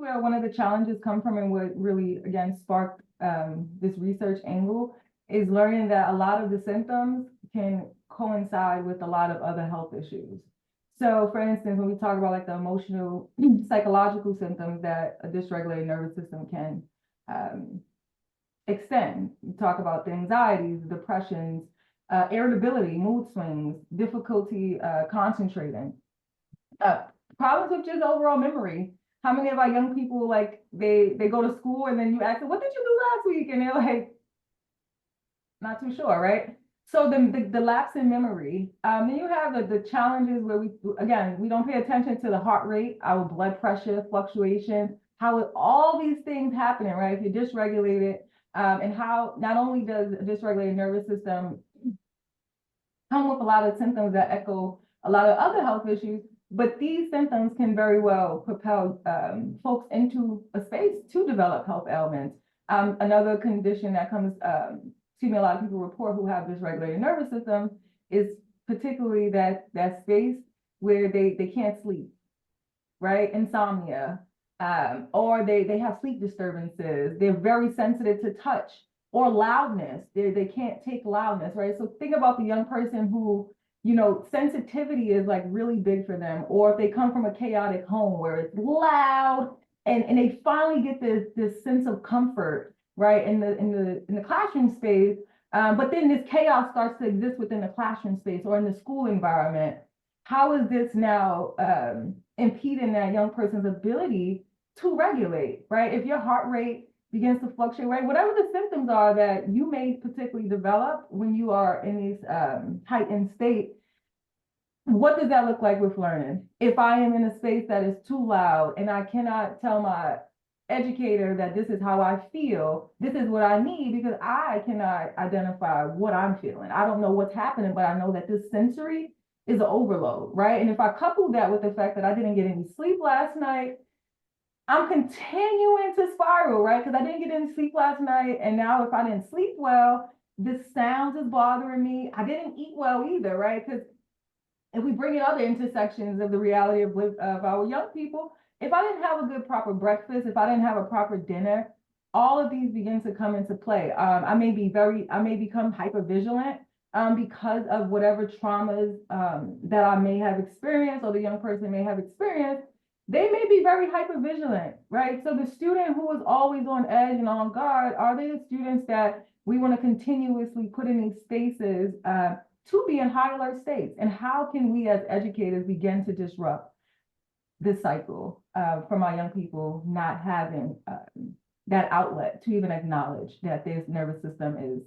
where one of the challenges come from, and what really, again, sparked this research angle, is learning that a lot of the symptoms can coincide with a lot of other health issues. So for instance, when we talk about like the emotional, psychological symptoms that a dysregulated nervous system can extend, we talk about the anxieties, depressions, irritability, mood swings, difficulty concentrating, problems with just overall memory. How many of our young people, like, they go to school and then you ask them, what did you do last week? And they're like, not too sure, right? So the lapse in memory. Then you have the challenges where we don't pay attention to the heart rate, our blood pressure fluctuation, how all these things happening, right? If you're dysregulated, and how not only does a dysregulated nervous system come with a lot of symptoms that echo a lot of other health issues, but these symptoms can very well propel folks into a space to develop health ailments. Another condition that comes, a lot of people report who have dysregulated nervous system is particularly that space where they can't sleep, right? Insomnia, or they have sleep disturbances. They're very sensitive to touch or loudness. They can't take loudness, right? So think about the young person who, sensitivity is like really big for them, or if they come from a chaotic home where it's loud, and they finally get this sense of comfort, right, in the classroom space, but then this chaos starts to exist within the classroom space or in the school environment. How is this now impeding that young person's ability to regulate, right? If your heart rate begins to fluctuate, right, whatever the symptoms are that you may particularly develop when you are in this heightened state, what does that look like with learning? If I am in a space that is too loud and I cannot tell my educator that this is how I feel, this is what I need, because I cannot identify what I'm feeling. I don't know what's happening, but I know that this sensory is an overload, right? And if I couple that with the fact that I didn't get any sleep last night, I'm continuing to spiral, right? Because I didn't get any sleep last night, and now if I didn't sleep well, this sound is bothering me. I didn't eat well either, right? Because if we bring in other intersections of the reality of our young people, if I didn't have a good proper breakfast, if I didn't have a proper dinner, all of these begin to come into play. I may become hypervigilant because of whatever traumas that I may have experienced or the young person may have experienced. They may be very hypervigilant, right? So the student who is always on edge and on guard, are they the students that we want to continuously put in these spaces to be in high alert states? And how can we as educators begin to disrupt this cycle from our young people not having that outlet to even acknowledge that their nervous system is